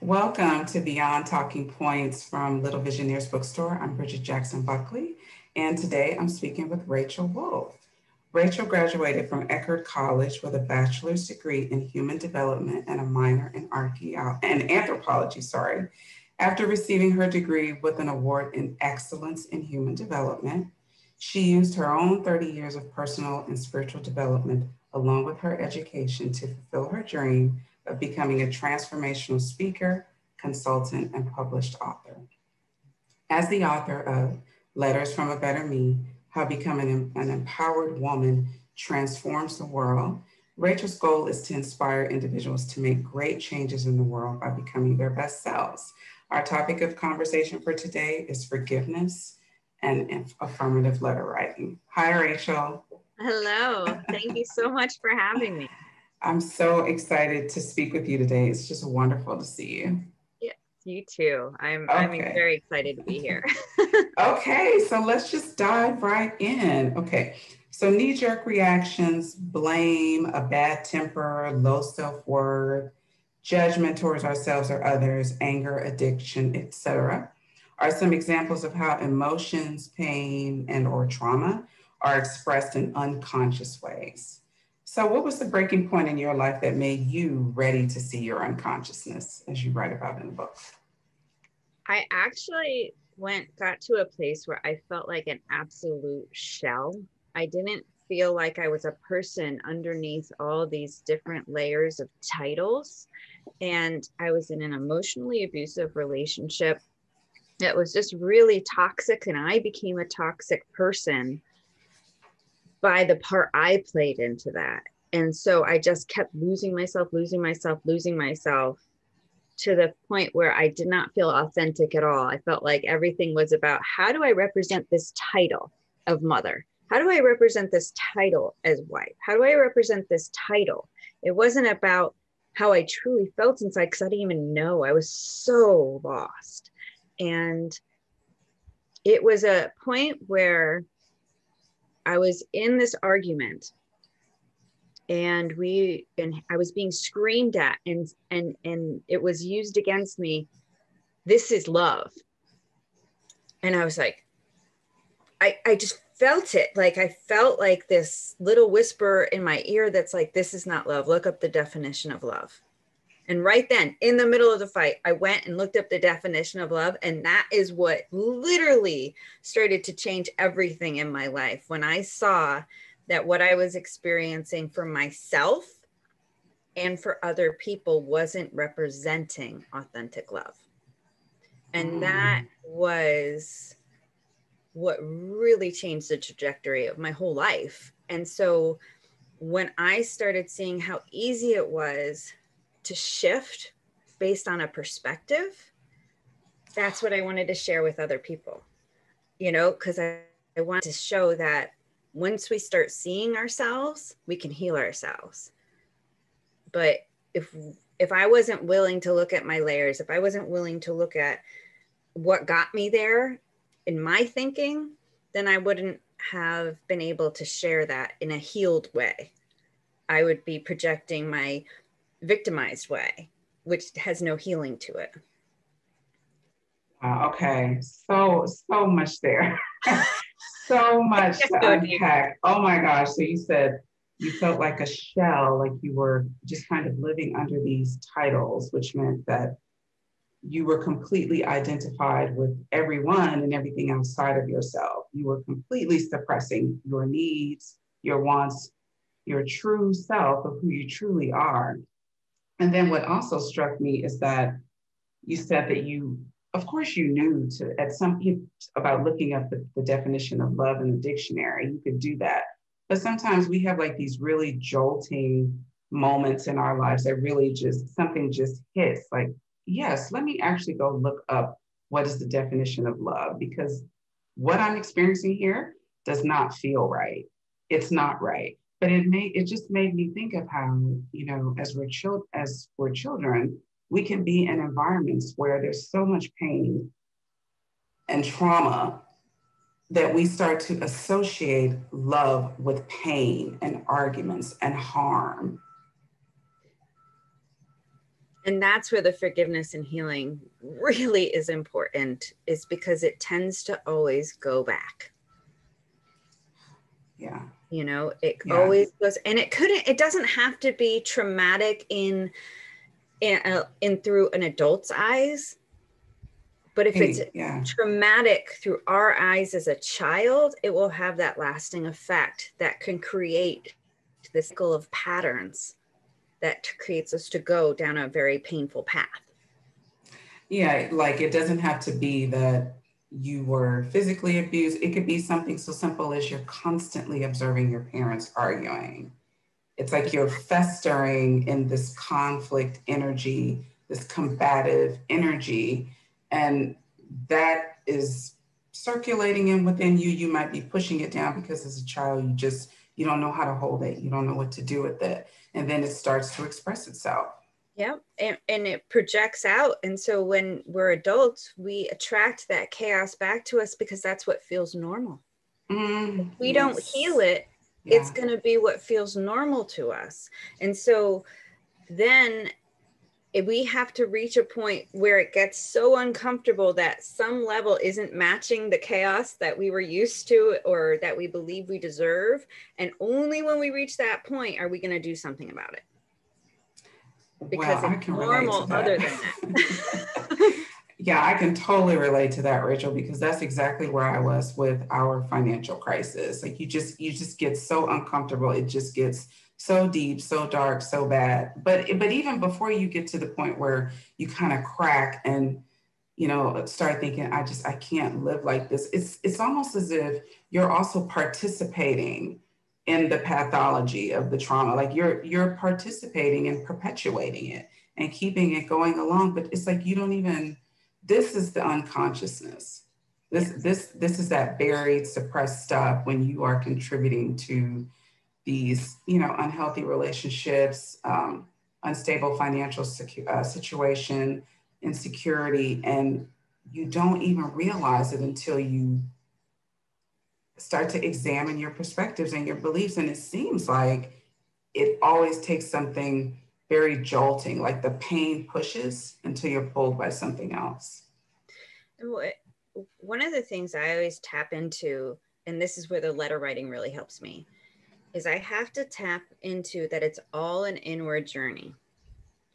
Welcome to Beyond Talking Points from Little Visionaires Bookstore. I'm Bridgitte Jackson-Buckley, and today I'm speaking with Rachael Wolff. Rachael graduated from Eckerd College with a bachelor's degree in human development and a minor in anthropology, After receiving her degree with an award in excellence in human development, she used her own 30 years of personal and spiritual development along with her education to fulfill her dream of becoming a transformational speaker, consultant, and published author. As the author of Letters from a Better Me, How Becoming an Empowered Woman Transforms the World, Rachael's goal is to inspire individuals to make great changes in the world by becoming their best selves. Our topic of conversation for today is forgiveness and affirmative letter writing. Hi, Rachael. Hello. Thank you so much for having me. I'm so excited to speak with you today. It's just wonderful to see you. Yes, you too. I'm very excited to be here. Okay, so let's just dive right in. Okay, so knee-jerk reactions, blame, a bad temper, low self-worth, judgment towards ourselves or others, anger, addiction, etc., are some examples of how emotions, pain, and or trauma are expressed in unconscious ways. So what was the breaking point in your life that made you ready to see your unconsciousness, as you write about in the book? I actually got to a place where I felt like an absolute shell. I didn't feel like I was a person underneath all these different layers of titles. And I was in an emotionally abusive relationship that was just really toxic. And I became a toxic person by the part I played into that. And so I just kept losing myself to the point where I did not feel authentic at all. I felt like everything was about, how do I represent this title of mother? How do I represent this title as wife? How do I represent this title? It wasn't about how I truly felt inside, because I didn't even know. I was so lost. And it was a point where I was in this argument and I was being screamed at and it was used against me. This is love. And I was like, I just felt it. Like, I felt like this little whisper in my ear that's like, this is not love. Look up the definition of love. And right then, in the middle of the fight, I went and looked up the definition of love. And that is what literally started to change everything in my life. When I saw that what I was experiencing for myself and for other people wasn't representing authentic love. And that was what really changed the trajectory of my whole life. And so when I started seeing how easy it was to shift based on a perspective, that's what I wanted to share with other people, because I wanted to show that once we start seeing ourselves, we can heal ourselves. But if I wasn't willing to look at my layers, if I wasn't willing to look at what got me there in my thinking, then I wouldn't have been able to share that in a healed way. I would be projecting my victimized way, which has no healing to it. Okay, so much there. So much to unpack. Oh my gosh. So you said you felt like a shell, like you were just kind of living under these titles, which meant that you were completely identified with everyone and everything outside of yourself. You were completely suppressing your needs, your wants, your true self of who you truly are. And then what also struck me is that you said that of course you knew about looking up the definition of love in the dictionary. You could do that. But sometimes we have like these really jolting moments in our lives that really something just hits like, yes, let me actually go look up what is the definition of love, because what I'm experiencing here does not feel right. It's not right. But it just made me think of how, as we're children, we can be in environments where there's so much pain and trauma that we start to associate love with pain and arguments and harm. And that's where the forgiveness and healing really is important, is because it tends to always go back. Yeah. You know, it always goes, and it doesn't have to be traumatic in through an adult's eyes. But if it's traumatic through our eyes as a child, it will have that lasting effect that can create this cycle of patterns that creates us to go down a very painful path. Yeah, like it doesn't have to be that you were physically abused. It could be something so simple as you're constantly observing your parents arguing. It's like you're festering in this conflict energy, this combative energy, and that is circulating in within you. You might be pushing it down because as a child, you don't know how to hold it. You don't know what to do with it. And then it starts to express itself. Yeah, and it projects out. And so when we're adults, we attract that chaos back to us because that's what feels normal. If we don't heal it, it's going to be what feels normal to us. And so then we have to reach a point where it gets so uncomfortable that some level isn't matching the chaos that we were used to or that we believe we deserve. And only when we reach that point are we going to do something about it. Because I can normal relate to that. Other than that. Yeah, I can totally relate to that, Rachel, because that's exactly where I was with our financial crisis. Like you just get so uncomfortable. It just gets so deep, so dark, so bad. But even before you get to the point where you kind of crack and, you know, start thinking, I can't live like this. It's almost as if you're also participating in the pathology of the trauma. Like you're participating and perpetuating it and keeping it going along. But it's like you don't even, this is the unconsciousness. This is that buried, suppressed stuff when you are contributing to these, you know, unhealthy relationships, unstable financial situation, insecurity, and you don't even realize it until you start to examine your perspectives and your beliefs. And it seems like it always takes something very jolting, like the pain pushes until you're pulled by something else. One of the things I always tap into, and this is where the letter writing really helps me, is I have to tap into that it's all an inward journey.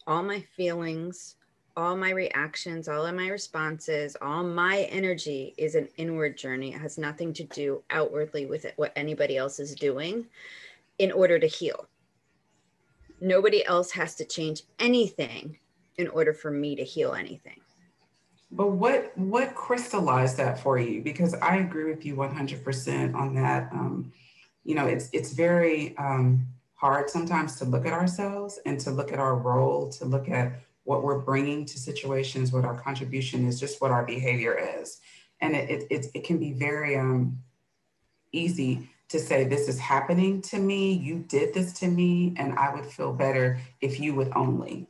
All my feelings, all my reactions, all of my responses, all my energy is an inward journey. It has nothing to do outwardly with it, what anybody else is doing in order to heal. Nobody else has to change anything in order for me to heal anything. But what crystallized that for you? Because I agree with you 100% on that. You know, it's very hard sometimes to look at ourselves and to look at our role, to look at what we're bringing to situations, what our contribution is, just what our behavior is. And it can be very easy to say, this is happening to me, you did this to me, and I would feel better if you would only.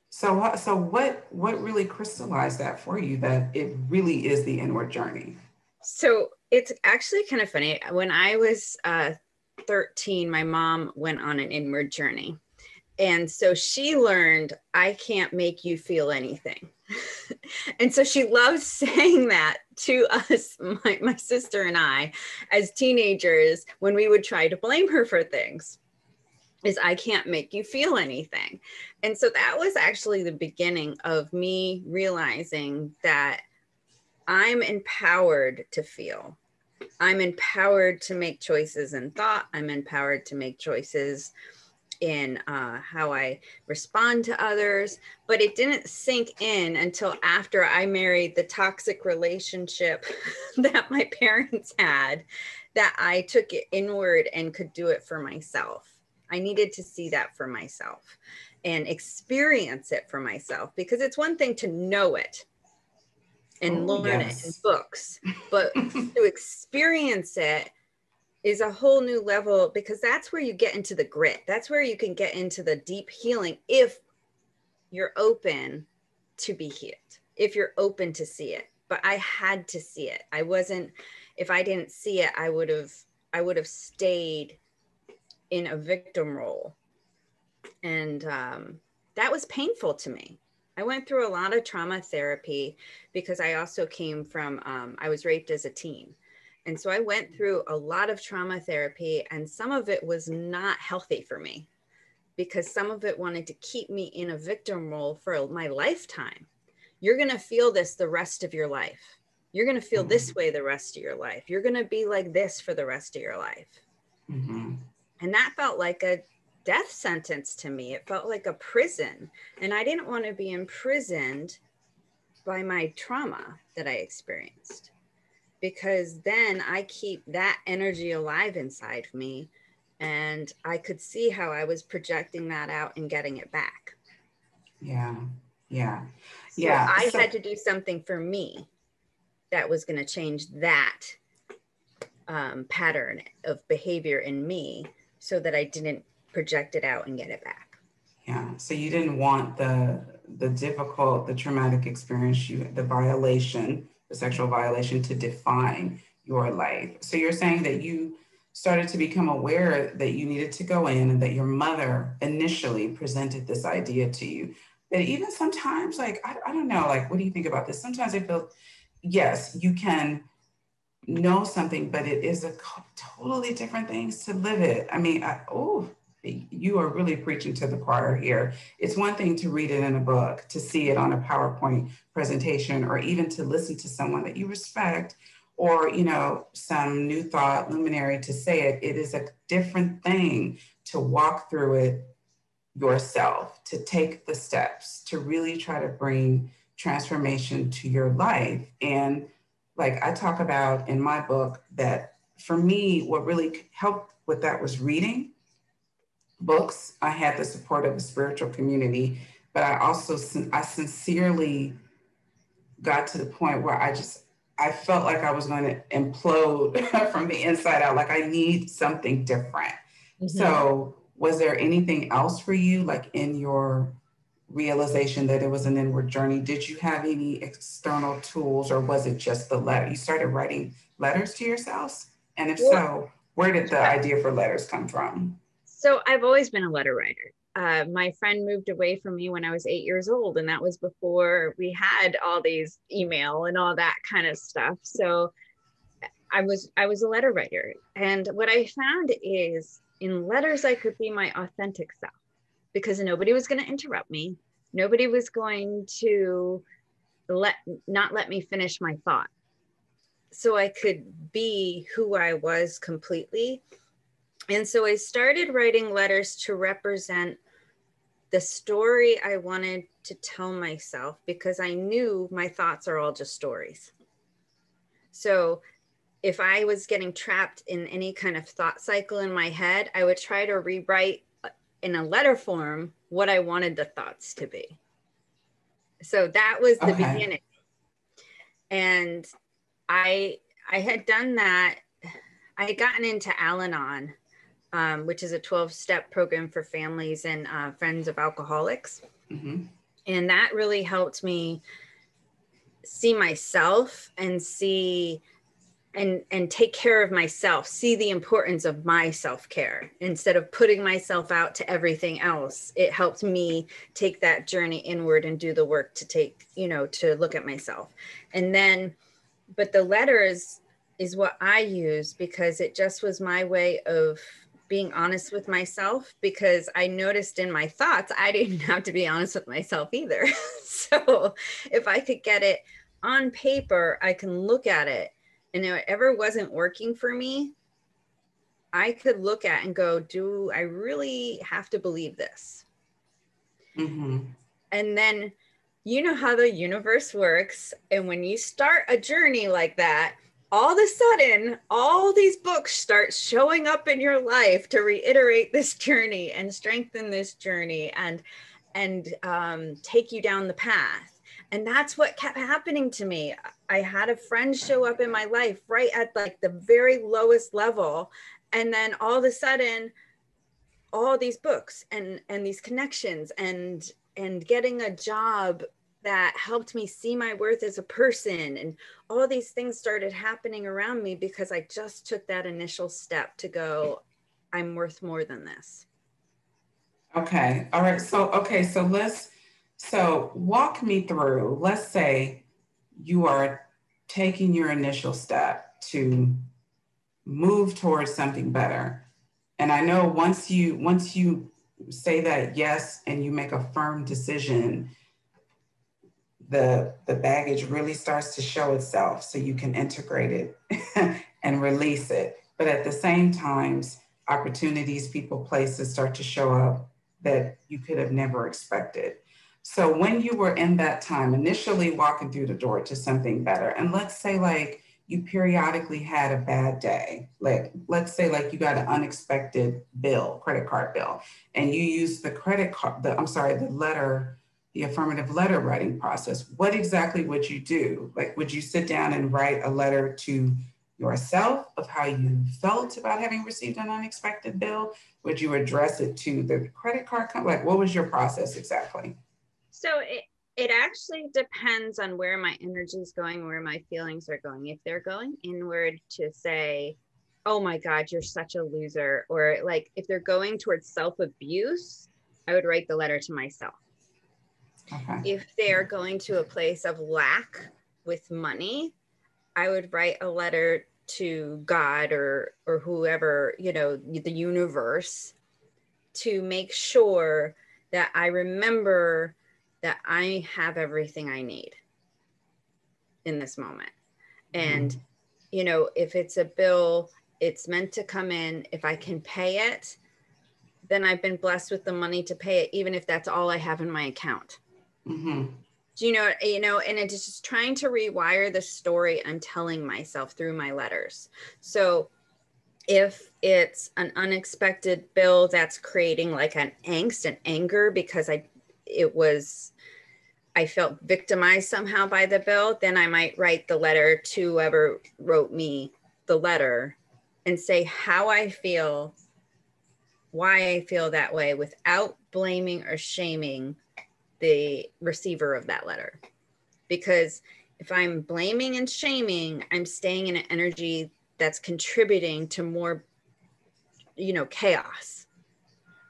So what really crystallized that for you, that it really is the inward journey? So it's actually kind of funny. When I was 13, my mom went on an inward journey. And so she learned, I can't make you feel anything. And so she loved saying that to us, my sister and I, as teenagers, when we would try to blame her for things, is I can't make you feel anything. And so that was actually the beginning of me realizing that I'm empowered to feel. I'm empowered to make choices in thought. I'm empowered to make choices in how I respond to others. But it didn't sink in until after I married the toxic relationship that my parents had, that I took it inward and could do it for myself. I needed to see that for myself and experience it for myself, because it's one thing to know it and learn it in books, but to experience it is a whole new level, because that's where you get into the grit. That's where you can get into the deep healing if you're open to be healed, if you're open to see it. But I had to see it. I wasn't, if I didn't see it, I would have stayed in a victim role. And that was painful to me. I went through a lot of trauma therapy because I also came from, I was raped as a teen. And so I went through a lot of trauma therapy, and some of it was not healthy for me because some of it wanted to keep me in a victim role for my lifetime. You're going to feel this the rest of your life. You're going to feel this way the rest of your life. You're going to be like this for the rest of your life. Mm-hmm. And that felt like a death sentence to me. It felt like a prison. And I didn't want to be imprisoned by my trauma that I experienced, because then I keep that energy alive inside me. And I could see how I was projecting that out and getting it back. Yeah. Yeah. So Yeah. I had to do something for me that was going to change that pattern of behavior in me so that I didn't project it out and get it back. Yeah. So you didn't want the difficult, the traumatic experience, the violation, the sexual violation to define your life. So you're saying that you started to become aware that you needed to go in, and that your mother initially presented this idea to you. That even sometimes, like, I don't know, like, what do you think about this? Sometimes I feel, yes, you can know something, but it is a totally different things to live it. I mean, you are really preaching to the choir here. It's one thing to read it in a book, to see it on a PowerPoint presentation, or even to listen to someone that you respect, or, you know, some new thought luminary to say it. It is a different thing to walk through it yourself, to take the steps, to really try to bring transformation to your life. And like I talk about in my book, that for me, what really helped with that was reading books. I had the support of a spiritual community, but I sincerely got to the point where I felt like I was going to implode from the inside out. Like, I need something different. Mm-hmm. So was there anything else for you, like in your realization that it was an inward journey? Did you have any external tools, or was it just the letter? You started writing letters to yourselves? And if so, where did the idea for letters come from? So I've always been a letter writer. My friend moved away from me when I was 8 years old, and that was before we had all these email and all that kind of stuff. So I was a letter writer. And what I found is, in letters, I could be my authentic self, because nobody was going to interrupt me. Nobody was going to not let me finish my thought. So I could be who I was completely. And so I started writing letters to represent the story I wanted to tell myself, because I knew my thoughts are all just stories. So if I was getting trapped in any kind of thought cycle in my head, I would try to rewrite in a letter form what I wanted the thoughts to be. So that was the beginning. And I had done that. I had gotten into Al-Anon, which is a 12-step program for families and friends of alcoholics. Mm-hmm. And that really helped me see myself and see and take care of myself, see the importance of my self-care instead of putting myself out to everything else. It helped me take that journey inward and do the work to take, to look at myself. And then, but the letters is what I use, because it just was my way of being honest with myself, because I noticed in my thoughts, I didn't have to be honest with myself either. So if I could get it on paper, I can look at it. And if it ever wasn't working for me, I could look at and go, do I really have to believe this? Mm-hmm. And then, you know how the universe works. And when you start a journey like that, all of a sudden, all these books start showing up in your life to reiterate this journey and strengthen this journey and take you down the path. And that's what kept happening to me. I had a friend show up in my life right at like the very lowest level. And then all of a sudden, all these books and these connections and getting a job that helped me see my worth as a person. And all these things started happening around me because I just took that initial step to go, I'm worth more than this. Okay. All right. So walk me through, let's say you are taking your initial step to move towards something better. And I know once you say that yes and you make a firm decision, the baggage really starts to show itself so you can integrate it and release it. But at the same times, opportunities, people, places start to show up that you could have never expected. So when you were in that time, initially walking through the door to something better, and let's say like you periodically had a bad day, like let's say like you got an unexpected bill, credit card bill, and you used the credit card, the letter, the affirmative letter writing process. What exactly would you do? Like, would you sit down and write a letter to yourself of how you felt about having received an unexpected bill? Would you address it to the credit card company? Like, what was your process exactly? So it actually depends on where my energy is going, where my feelings are going. If they're going inward to say, oh my God, you're such a loser, or like if they're going towards self-abuse, I would write the letter to myself. Okay. If they're going to a place of lack with money, I would write a letter to God or whoever, the universe, to make sure that I remember that I have everything I need in this moment. And, Mm-hmm. If it's a bill, it's meant to come in. If I can pay it, then I've been blessed with the money to pay it, even if that's all I have in my account. Mm-hmm. Do and it's just trying to rewire the story I'm telling myself through my letters. So if it's an unexpected bill that's creating like an angst and anger because I felt victimized somehow by the bill, then I might write the letter to whoever wrote me the letter and say how I feel, why I feel that way, without blaming or shaming the receiver of that letter. Because if I'm blaming and shaming, I'm staying in an energy that's contributing to more, chaos.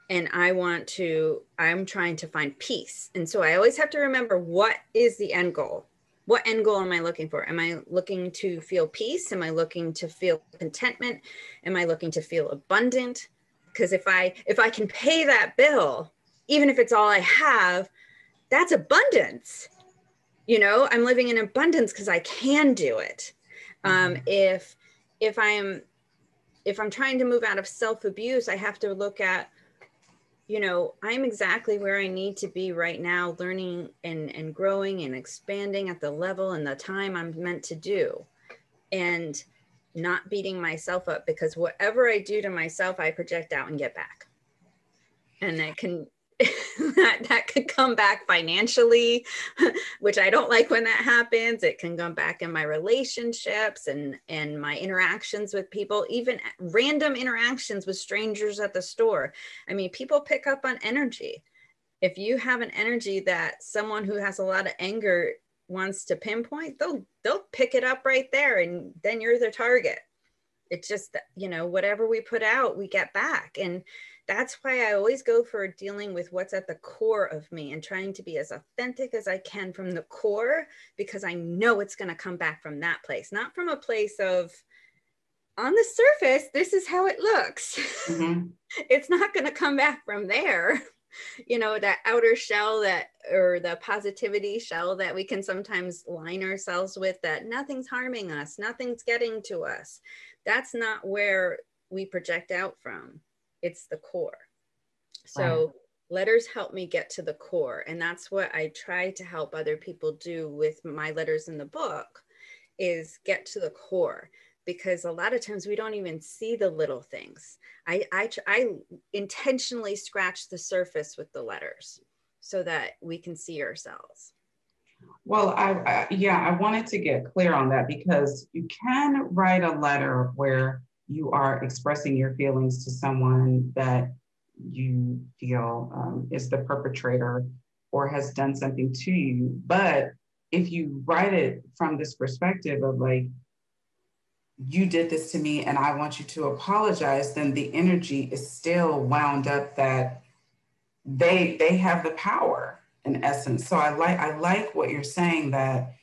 And I'm trying to find peace. And so I always have to remember, what is the end goal? What end goal am I looking for? Am I looking to feel peace? Am I looking to feel contentment? Am I looking to feel abundant? Because if I can pay that bill, even if it's all I have, that's abundance. I'm living in abundance because I can do it. Mm-hmm. If I'm trying to move out of self-abuse, I have to look at, I'm exactly where I need to be right now, learning and growing and expanding at the level and the time I'm meant to do, and not beating myself up, because whatever I do to myself, I project out and get back. And it can, that could come back financially, which I don't like when that happens. It can come back in my relationships and my interactions with people, even random interactions with strangers at the store. I mean, people pick up on energy. If you have an energy that someone who has a lot of anger wants to pinpoint, they'll pick it up right there, and then you're their target. It's just, whatever we put out, we get back. And that's why I always go for dealing with what's at the core of me and trying to be as authentic as I can from the core, because I know it's going to come back from that place, not from a place of, on the surface, this is how it looks. Mm-hmm. It's not going to come back from there. That outer shell or the positivity shell that we can sometimes line ourselves with, that nothing's harming us, nothing's getting to us. That's not where we project out from. It's the core. So Right. letters help me get to the core. And that's what I try to help other people do with my letters in the book, is get to the core. Because a lot of times we don't even see the little things. I intentionally scratch the surface with the letters so that we can see ourselves. Well, I wanted to get clear on that, because you can write a letter where you are expressing your feelings to someone that you feel is the perpetrator or has done something to you. But if you write it from this perspective of like, you did this to me and I want you to apologize, then the energy is still wound up that they have the power in essence. So I like what you're saying, that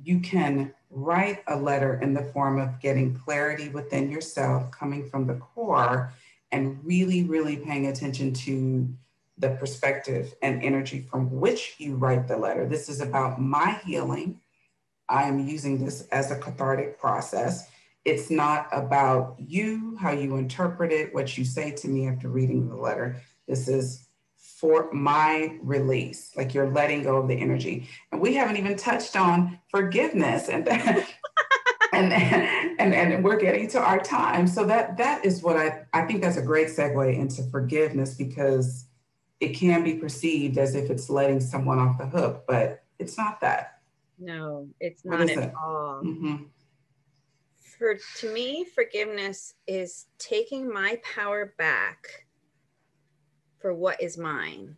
you can write a letter in the form of getting clarity within yourself, coming from the core, and really, really paying attention to the perspective and energy from which you write the letter. This is about my healing. I am using this as a cathartic process. It's not about you, how you interpret it, what you say to me after reading the letter. This is for my release, like you're letting go of the energy. And we haven't even touched on forgiveness, and and we're getting to our time. So that is what I think that's a great segue into forgiveness, because it can be perceived as if it's letting someone off the hook, but it's not that. No, it's not at all. Mm-hmm. To me, forgiveness is taking my power back for what is mine.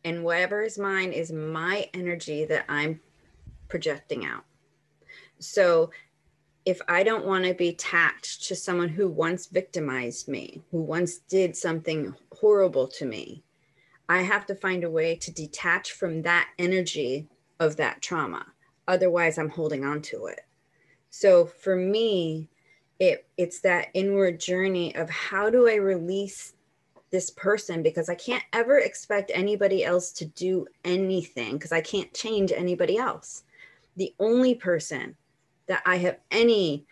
And whatever is mine is my energy that I'm projecting out. So if I don't want to be attached to someone who once victimized me, who once did something horrible to me, I have to find a way to detach from that energy of that trauma. Otherwise, I'm holding on to it. So for me, it's that inward journey of how do I release this person, because I can't ever expect anybody else to do anything, because I can't change anybody else. The only person that I have any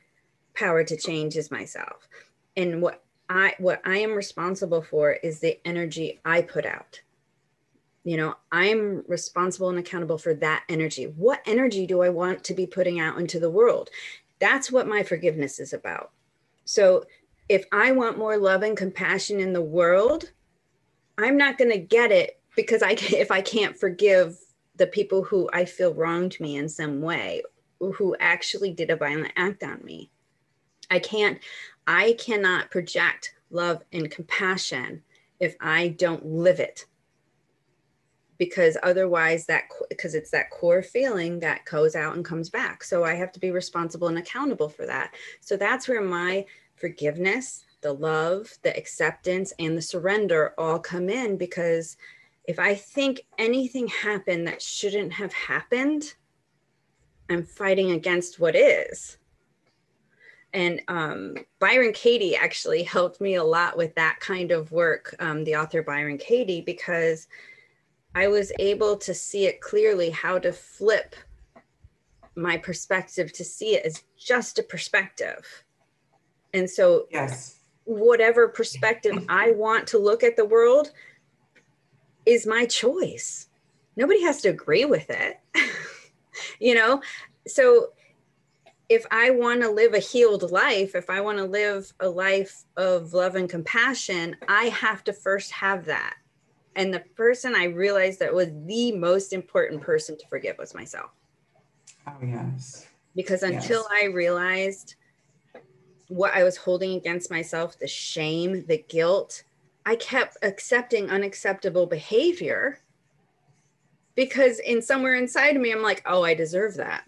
power to change is myself. And what I am responsible for is the energy I put out. You know, I'm responsible and accountable for that energy. What energy do I want to be putting out into the world? That's what my forgiveness is about. So if I want more love and compassion in the world, I'm not going to get it because if I can't forgive the people who I feel wronged me in some way, who actually did a violent act on me. I cannot project love and compassion if I don't live it. Because otherwise because it's that core feeling that goes out and comes back. So I have to be responsible and accountable for that. So that's where my forgiveness, the love, the acceptance, and the surrender all come in. Because if I think anything happened that shouldn't have happened, I'm fighting against what is. And Byron Katie actually helped me a lot with that kind of work, the author Byron Katie, because I was able to see it clearly, how to flip my perspective to see it as just a perspective. And so yes, whatever perspective I want to look at the world is my choice. Nobody has to agree with it, you know? So if I want to live a healed life, if I want to live a life of love and compassion, I have to first have that. And the person I realized that was the most important person to forgive was myself. Oh, yes. Because until I realized what I was holding against myself, the shame, the guilt, I kept accepting unacceptable behavior because somewhere inside of me, I'm like, oh, I deserve that.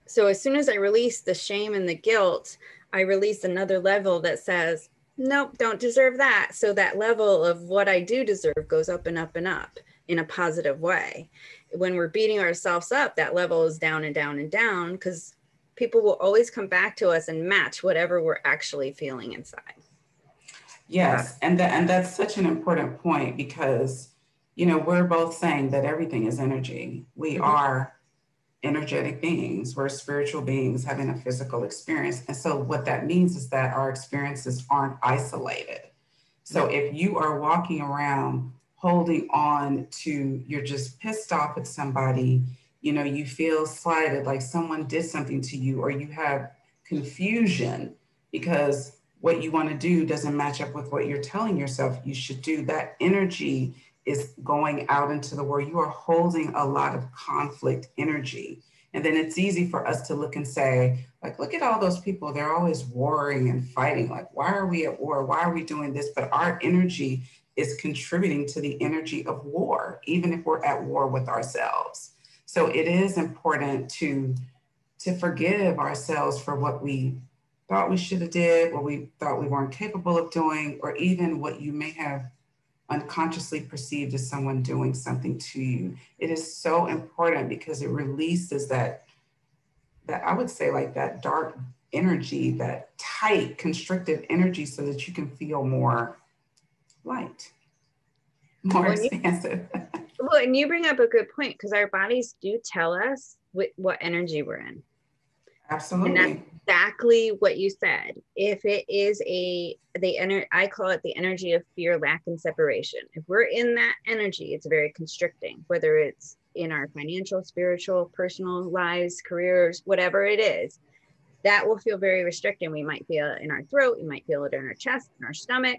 So as soon as I released the shame and the guilt, I released another level that says, nope, don't deserve that. So that level of what I do deserve goes up and up and up in a positive way. When we're beating ourselves up, that level is down and down and down, because people will always come back to us and match whatever we're actually feeling inside. Yes. And that's such an important point, because, you know, we're both saying that everything is energy. We are energetic beings. We're spiritual beings having a physical experience. And so what that means is that our experiences aren't isolated. So if you are walking around holding on to, you're just pissed off at somebody, you know, you feel slighted, like someone did something to you, or you have confusion because what you want to do doesn't match up with what you're telling yourself you should do, that energy is going out into the world. You are holding a lot of conflict energy. And then it's easy for us to look and say, like, look at all those people. They're always warring and fighting. Like, why are we at war? Why are we doing this? But our energy is contributing to the energy of war, even if we're at war with ourselves. So it is important to forgive ourselves for what we thought we should have did, what we thought we weren't capable of doing, or even what you may have unconsciously perceived as someone doing something to you. It is so important because it releases that I would say like that dark energy, that tight, constricted energy so that you can feel more light, more expansive. Well, and you bring up a good point because our bodies do tell us what energy we're in. Absolutely. And that's exactly what you said. If it is I call it the energy of fear, lack, and separation. If we're in that energy, it's very constricting, whether it's in our financial, spiritual, personal lives, careers, whatever it is, that will feel very restricting. We might feel it in our throat, we might feel it in our chest, in our stomach,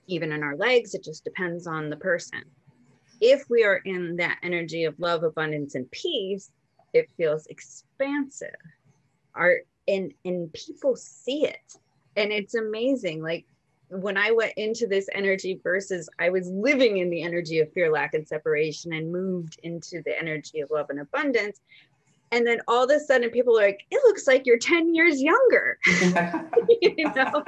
even in our legs. It just depends on the person. If we are in that energy of love, abundance, and peace, it feels expansive. And people see it, and it's amazing. Like when I went into this energy versus I was living in the energy of fear, lack, and separation, and moved into the energy of love and abundance, and then all of a sudden people are like, it looks like you're 10 years younger. You know,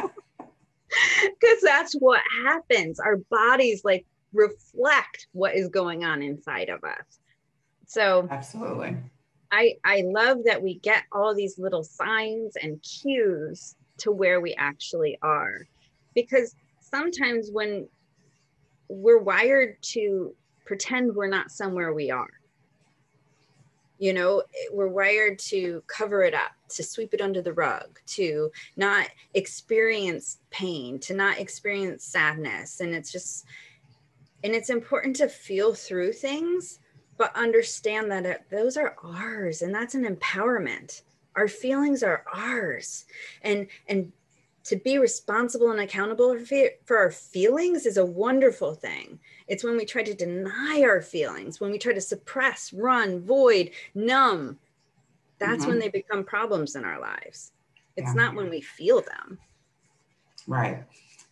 because that's what happens. Our bodies like reflect what is going on inside of us. So absolutely, I love that we get all these little signs and cues to where we actually are, because sometimes when we're wired to pretend we're not somewhere we are, you know, we're wired to cover it up, to sweep it under the rug, to not experience pain, to not experience sadness. And it's important to feel through things, but understand that those are ours, and that's an empowerment. Our feelings are ours, and to be responsible and accountable for our feelings is a wonderful thing. It's when we try to deny our feelings, when we try to suppress, run, void, numb, that's when they become problems in our lives. It's not when we feel them. Right.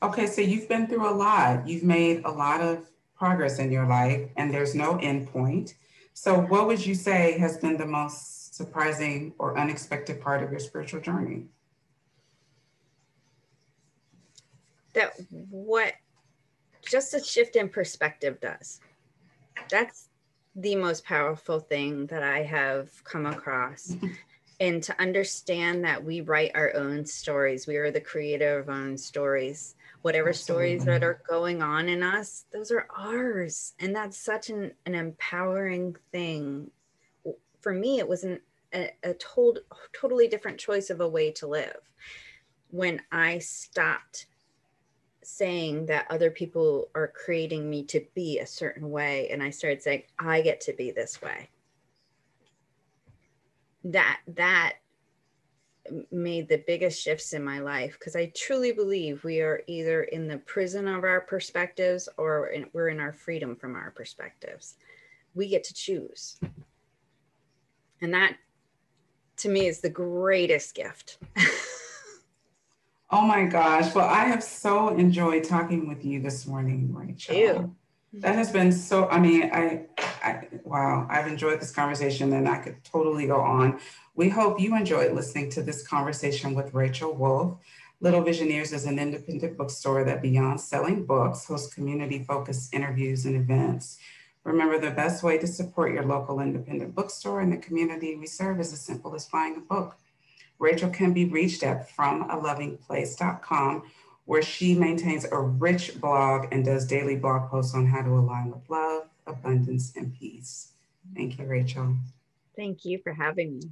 Okay, so you've been through a lot. You've made a lot of progress in your life, and there's no end point. So what would you say has been the most surprising or unexpected part of your spiritual journey? That what just a shift in perspective does. That's the most powerful thing that I have come across. And to understand that we write our own stories. We are the creator of our own stories. Whatever stories that are going on in us, those are ours. And that's such an empowering thing. For me, it was a totally different choice of a way to live. When I stopped saying that other people are creating me to be a certain way, and I started saying, I get to be this way. That made the biggest shifts in my life, because I truly believe we are either in the prison of our perspectives or we're in our freedom from our perspectives. We get to choose. And that, to me, is the greatest gift. Oh my gosh. Well, I have so enjoyed talking with you this morning, Rachael. Ew. That has been so, I mean, wow, I've enjoyed this conversation, and I could totally go on. We hope you enjoyed listening to this conversation with Rachael Wolff. Little Visioneers is an independent bookstore that, beyond selling books, hosts community-focused interviews and events. Remember, the best way to support your local independent bookstore and the community we serve is as simple as buying a book. Rachael can be reached at FromALovingPlace.com, where she maintains a rich blog and does daily blog posts on how to align with love, abundance, and peace. Thank you, Rachael. Thank you for having me.